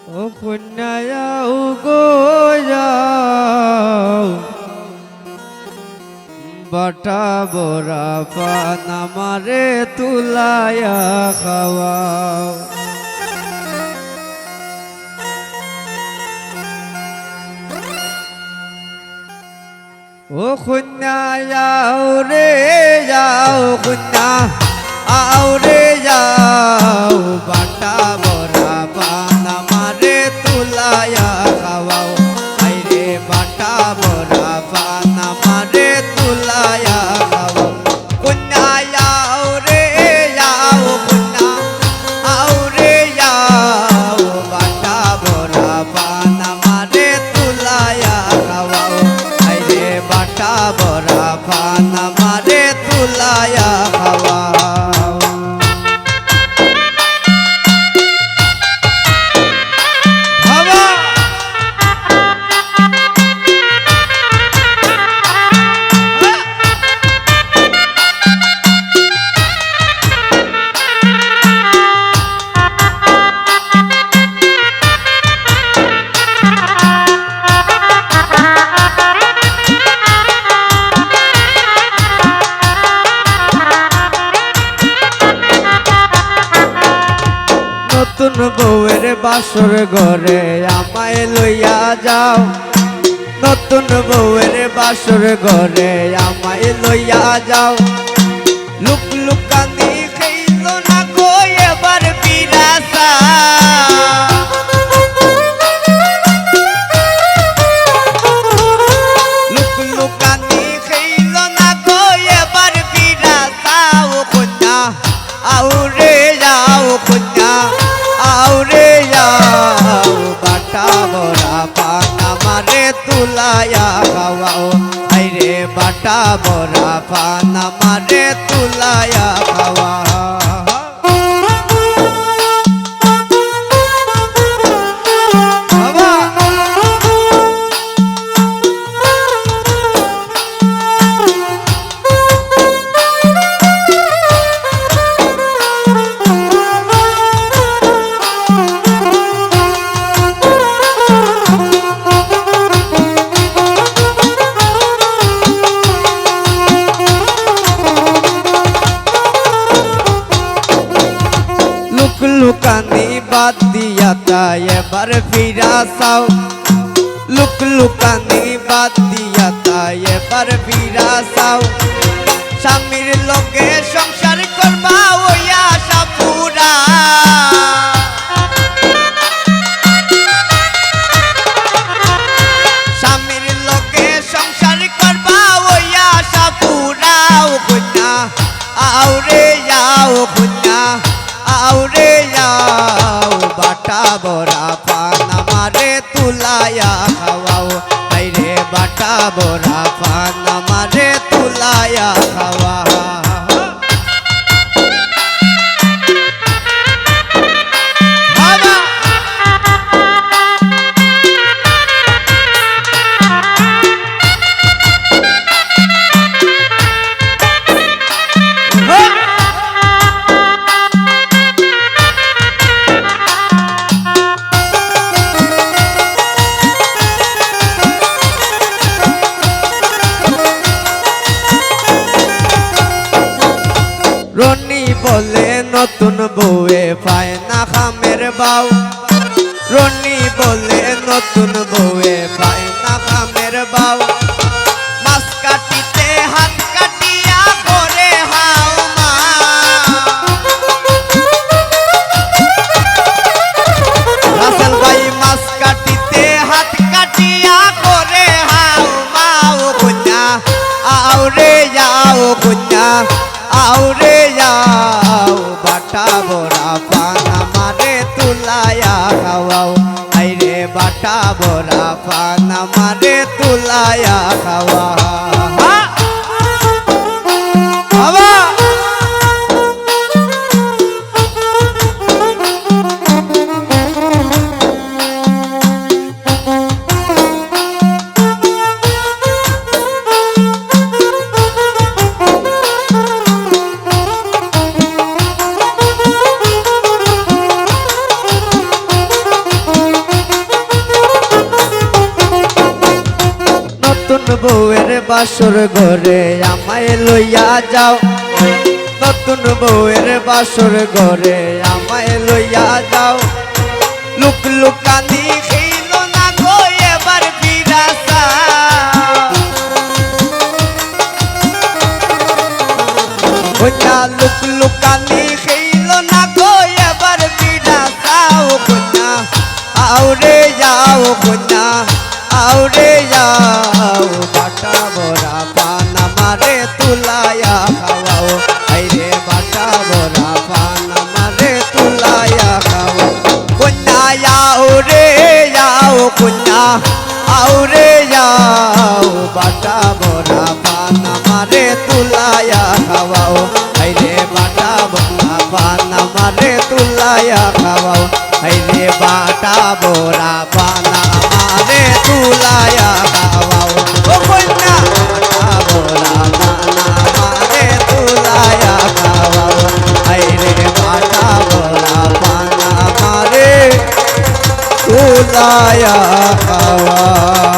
ও কন্যাও গো যাও বাটা বড়া পান আমারে তুলায়া খাওয়াও। ও কন্যা যাও রে যাও কন্যা আও রে যাও বাটা বড়া পান আমারে তুলায়া খাওয়াও। আই রে বাটা বড়া পান আমারে তুলায়া খাওয়াও। কন্যা যাও রে যাও কন্যা আও রে যাও বাটা বড়া পান আমারে তুলায়া খাওয়াও। আই রে বাটা বড়া পান আমারে তুলায়া খাওয়াও। নতুন বউয়ের বাসর ঘরে আমায় লইয়া যাও। নতুন বউয়ের বাসর ঘরে আমায় লইয়া যাও। লুক লুকানি খেইল না গো এবার বিরাসা। লুক লুকানি খেইল না গো এবার বিরাসা। ও কন্যা আও রে যাও কন্যা আও রে যাও বাটা বড়া পান আমারে তুলায়া খাওয়াও। আই রে বাটা বড়া পান আমারে তুলায়া খাওয়াও। লুকানি বাদ দিয়া তাই এবার ফিরাসাও। লুক লুকানি বাদ দিয়া তাই এবার ফিরাসাও। স্বামীর লোকে সংসার করবা ওই আশা পুরা। স্বামীর লোকে সংসার করবা ওই আশা পুরা। ও কন্যা আও রে যাও কন্যা আও রে যাও বাটা বড়া পান আমারে তুলায়া খাওয়াও। আই রে বাটা বড়া পান আমারে তুলায়া খাওয়াও। রনি বলে নতুন বউয়ে পায় না খামের বাউ। রনি বলে নতুন বউয়ে পায় না খামের বাউ। মাছ কাটিতে হাত কাটিয়া করে হাও মা। রাসেল ভাই মাছ কাটিতে হাত কাটিয়া করে হাও মা। ও কন্যা আও রে যাও কন্যা আও রে যাও বাটা বড়া পান আমারে তুলায়া খাওয়াও। আই রে বাটা বড়া পান আমারে তুলায়া খাওয়াও। নতুন বউয়ের বাসর ঘরে আমায় লইয়া যাও নতুন বউয়ের বাসর ঘরে আমায় লইয়া যাও লুক লুকানি খেল না গো এবার বিরাসা কন্যা লুক লুকানি খেল না গো এবার বিরাসাও কন্যা আউরে যাও কন্যা আউরে যাও বাটা বড়া পান আমারে তুলায়া খাওয়াও আইরে বাটা বড়া পান আমারে তুলায়া খাওয়াও কন্যা আউরে যাও কন্যা আউরে যাও বাটা বড়া পান আমারে তুলায়া খাওয়াও আইরে বাটা বড়া পান আমারে তুলায়া খাওয়াও আইরে বাটা বড়া পান আমারে তুলায়া খাওয়াও ও কন্যা বাটা বড়া পান আমারে তুলায়া খাওয়াও আইরে বাটা বড়া পান আমারে তুলায়া খাওয়াও